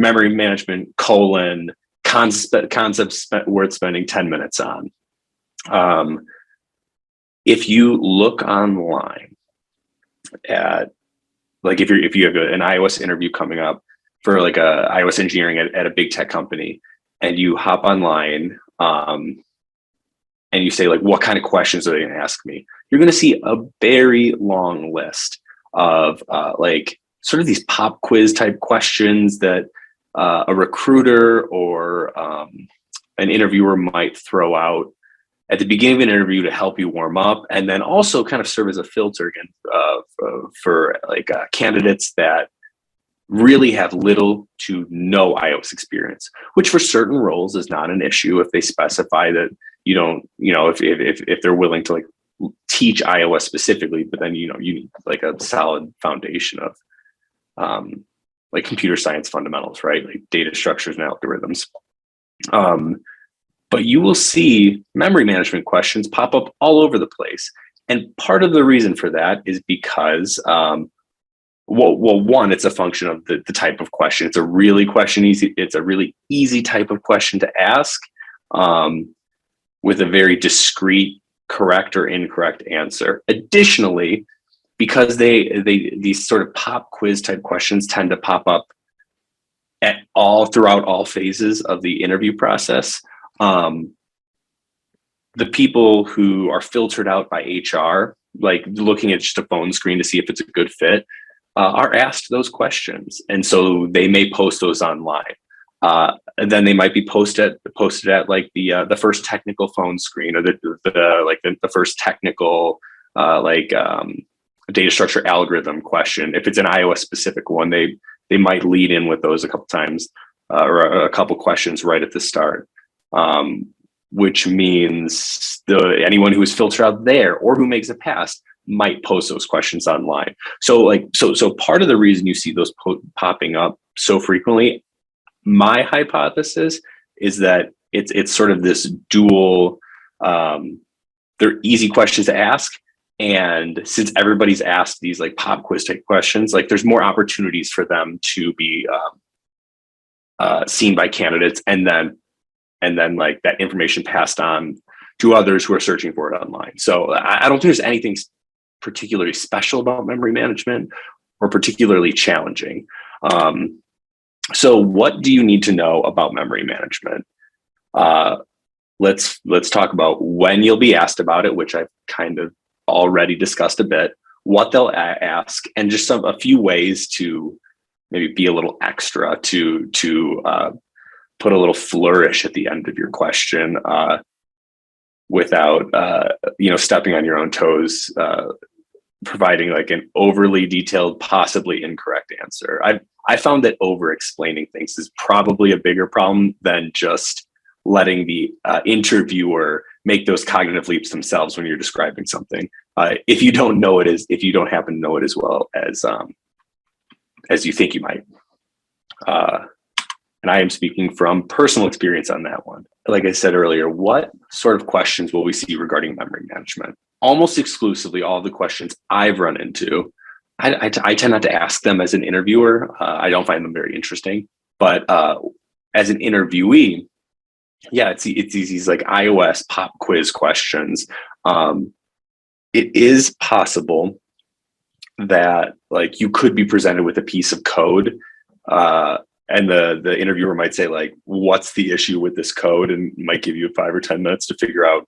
memory management colon concepts worth spending 10 minutes on. If you look online at, like, if you have an iOS interview coming up for like a iOS engineering at a big tech company, and you hop online and you say, like, what kind of questions are they going to ask me? You're going to see a very long list of like sort of these pop quiz type questions that a recruiter or an interviewer might throw out at the beginning of an interview to help you warm up, and then also kind of serve as a filter again for like candidates that really have little to no iOS experience, which for certain roles is not an issue if they specify that you don't, if they're willing to like teach iOS specifically, but then you need like a solid foundation of like computer science fundamentals, right? Like data structures and algorithms. But you will see memory management questions pop up all over the place. And part of the reason for that is because, well, one, it's a function of the type of question. It's a really easy type of question to ask with a very discrete correct or incorrect answer. Additionally, because these sort of pop quiz type questions tend to pop up throughout all phases of the interview process, the people who are filtered out by HR, like looking at just a phone screen to see if it's a good fit, are asked those questions, and so they may post those online. And then they might be posted at like the first technical phone screen, or the first technical data structure algorithm question. If it's an iOS specific one, they might lead in with those a couple times or a couple questions right at the start, which means anyone who is filtered out there or who makes it past might post those questions online. So part of the reason you see those popping up so frequently, my hypothesis is that it's sort of this dual, they're easy questions to ask. And since everybody's asked these like pop quiz type questions, like there's more opportunities for them to be seen by candidates, and then like that information passed on to others who are searching for it online. So I don't think there's anything particularly special about memory management or particularly challenging. So what do you need to know about memory management? Let's talk about when you'll be asked about it, which I've kind of already discussed a bit, what they'll ask, and just a few ways to maybe be a little extra to put a little flourish at the end of your question without stepping on your own toes, providing like an overly detailed, possibly incorrect answer. I found that over explaining things is probably a bigger problem than just letting the interviewer make those cognitive leaps themselves when you're describing something. If you don't happen to know it as well as you think you might. And I am speaking from personal experience on that one. Like I said earlier, what sort of questions will we see regarding memory management? Almost exclusively, all the questions I've run into, I tend not to ask them as an interviewer. I don't find them very interesting. But as an interviewee, yeah, it's these like iOS pop quiz questions. It is possible that like you could be presented with a piece of code, and the interviewer might say like, "What's the issue with this code?" and might give you 5 or 10 minutes to figure out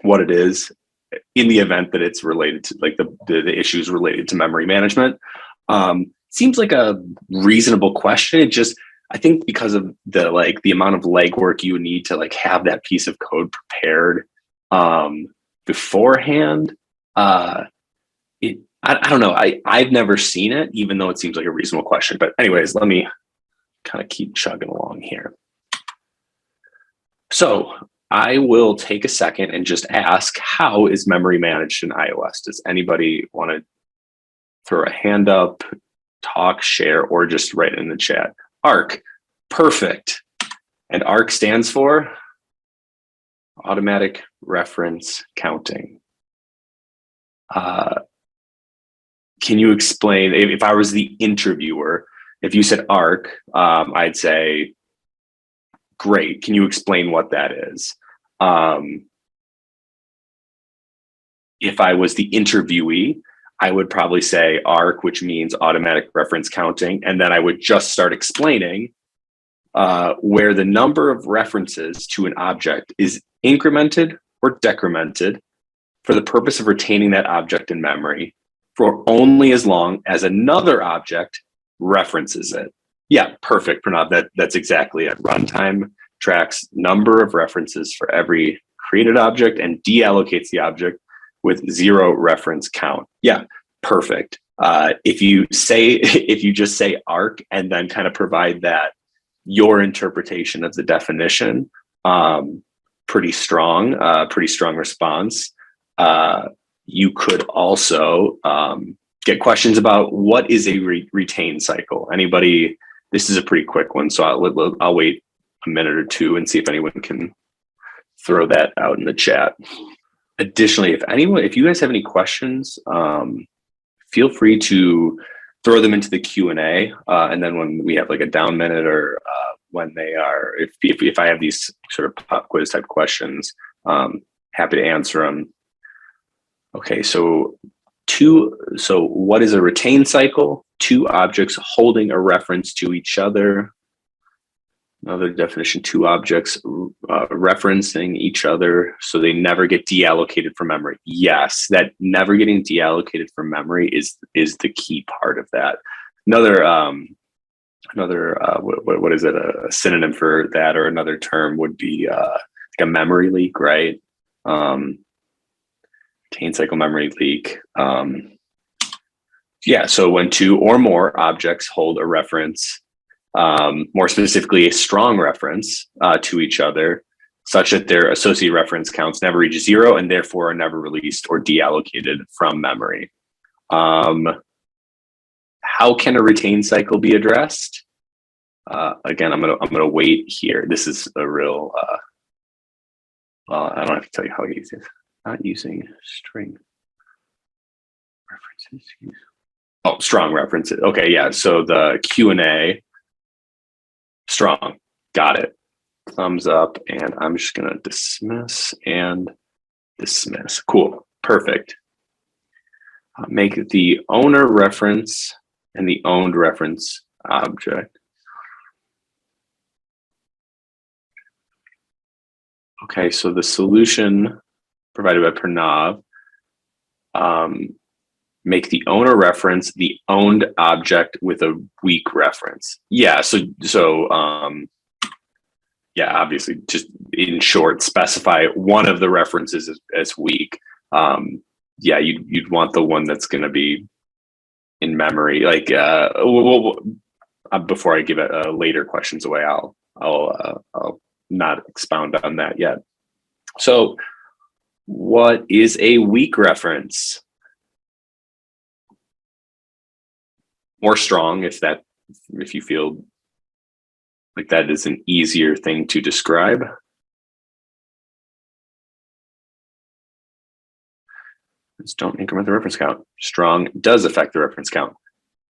what it is, in the event that it's related to like the issues related to memory management. Seems like a reasonable question. It just, I think because of the amount of legwork you need to like have that piece of code prepared beforehand, I don't know. I've never seen it, even though it seems like a reasonable question. But anyways, let me kind of keep chugging along here. So I will take a second and just ask, how is memory managed in iOS? Does anybody want to throw a hand up, talk, share, or just write it in the chat? ARC, perfect. And ARC stands for Automatic Reference Counting. Can you explain, if I was the interviewer, If you said arc, I'd say, great. Can you explain what that is? If I was the interviewee, I would probably say ARC, which means automatic reference counting. And then I would just start explaining where the number of references to an object is incremented or decremented for the purpose of retaining that object in memory for only as long as another object references it. Yeah, perfect, Pranav. That's exactly it. Runtime tracks number of references for every created object and deallocates the object with 0 reference count. Yeah, perfect. If you just say arc and then kind of provide that your interpretation of the definition, pretty strong response. You could also get questions about what is a retain cycle. Anybody? This is a pretty quick one, so I'll wait a minute or two and see if anyone can throw that out in the chat. Additionally, if you guys have any questions, feel free to throw them into the Q&A, and then when we have like a down minute or when they are, if I have these sort of pop quiz type questions, happy to answer them. Okay, so what is a retain cycle? 2 objects holding a reference to each other. Another definition, 2 objects referencing each other so they never get deallocated from memory. Yes, that never getting deallocated from memory is the key part of that. Another what is it? A synonym for that, or another term would be like a memory leak, right? Retain cycle memory leak. Yeah, so when 2 or more objects hold a reference, more specifically a strong reference to each other, such that their associated reference counts never reach 0 and therefore are never released or deallocated from memory. How can a retain cycle be addressed? Again, I'm gonna wait here. This is a real. I don't have to tell you how easy it is. Not using string references. Oh, strong references. Okay, yeah. So the Q&A. Strong. Got it. Thumbs up. And I'm just going to dismiss and dismiss. Cool. Perfect. Make the owner reference and the owned reference object. Okay, so the solution provided by Pranav, make the owner reference the owned object with a weak reference. Yeah, so yeah, obviously, just in short, specify one of the references as weak. Yeah, you'd want the one that's going to be in memory. Like, before I give it later questions away, I'll not expound on that yet. So, what is a weak reference? More strong, if you feel like that is an easier thing to describe. Just don't increment the reference count. Strong does affect the reference count.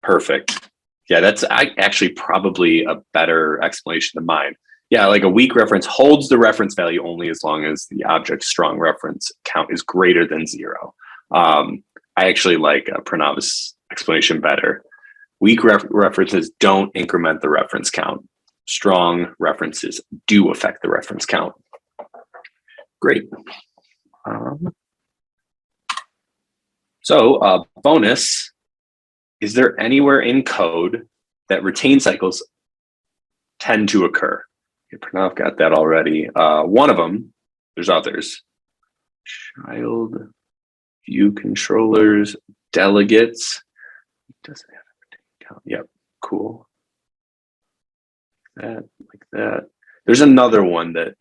Perfect. Yeah, that's actually probably a better explanation than mine. Yeah, like a weak reference holds the reference value only as long as the object's strong reference count is greater than 0. I actually like Pranav's explanation better. Weak references don't increment the reference count. Strong references do affect the reference count. Great. So bonus, is there anywhere in code that retain cycles tend to occur? Okay, Pranav got that already. One of them, there's others. Child view controllers, delegates. Doesn't have a retain count. Yep, cool. Like that. There's another one that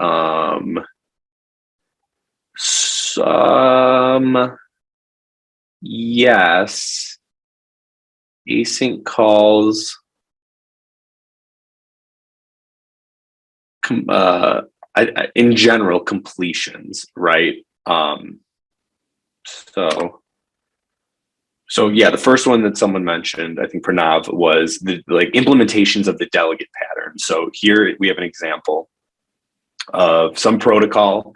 yes, async calls in general completions, right? So So yeah, the first one that someone mentioned, I think Pranav, was the like implementations of the delegate pattern. So here we have an example of some protocol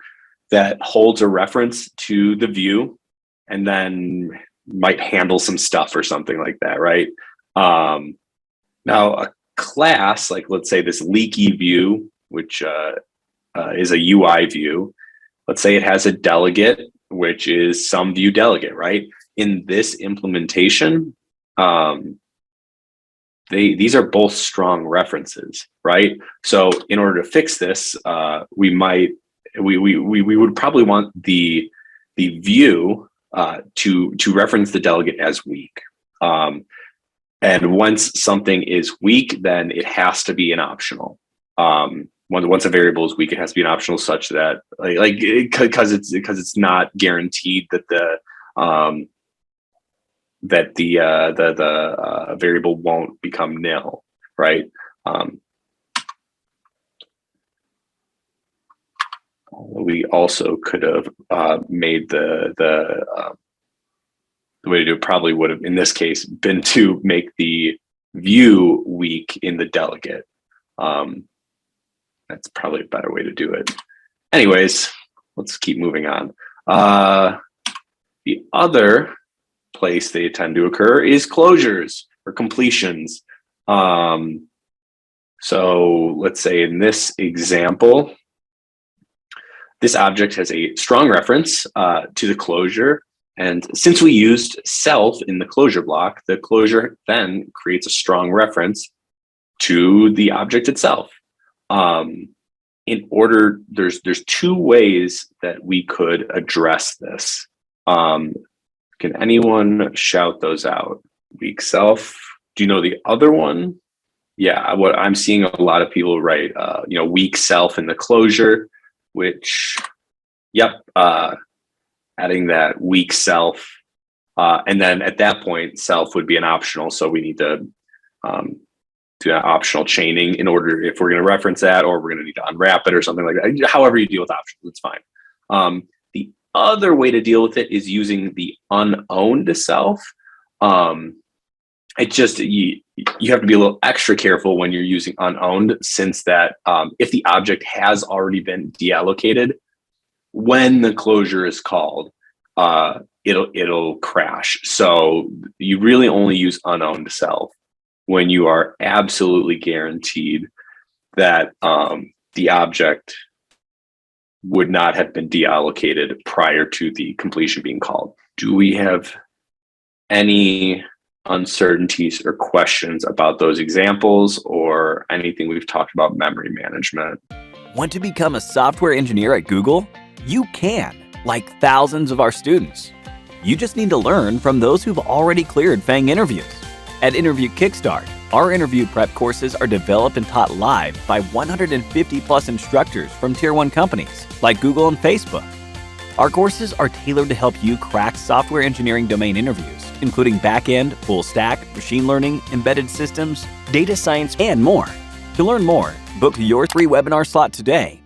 that holds a reference to the view and then might handle some stuff or something like that, right? Now a class, like let's say this leaky view, which is a UI view, let's say it has a delegate, which is some view delegate, right? In this implementation, these are both strong references, right? So in order to fix this, we would probably want the view to reference the delegate as weak. And once something is weak, then it has to be an optional. Once a variable is weak, it has to be an optional such that because it's not guaranteed that the variable won't become nil, right? We also could have made the way to do it probably would have, in this case, been to make the view weak in the delegate. That's probably a better way to do it. Anyways, let's keep moving on. The other place they tend to occur is closures or completions. So let's say in this example, this object has a strong reference to the closure. And since we used self in the closure block, the closure then creates a strong reference to the object itself. In order, there's two ways that we could address this. Can anyone shout those out? Weak self. Do you know the other one? Yeah, what I'm seeing a lot of people write, weak self in the closure, which, yep, adding that weak self. And then at that point, self would be an optional. So we need to do that optional chaining in order, if we're going to reference that, or we're going to need to unwrap it or something like that. However you deal with options, it's fine. The other way to deal with it is using the unowned self. It just, you have to be a little extra careful when you're using unowned, since that if the object has already been deallocated, when the closure is called, it'll crash. So you really only use unowned self when you are absolutely guaranteed that the object would not have been deallocated prior to the completion being called. Do we have any uncertainties or questions about those examples or anything we've talked about memory management? Want to become a software engineer at Google? You can, like thousands of our students. You just need to learn from those who've already cleared FANG interviews. At Interview Kickstart, our interview prep courses are developed and taught live by 150 plus instructors from Tier 1 companies like Google and Facebook. Our courses are tailored to help you crack software engineering domain interviews, including back-end, full stack, machine learning, embedded systems, data science, and more. To learn more, book your free webinar slot today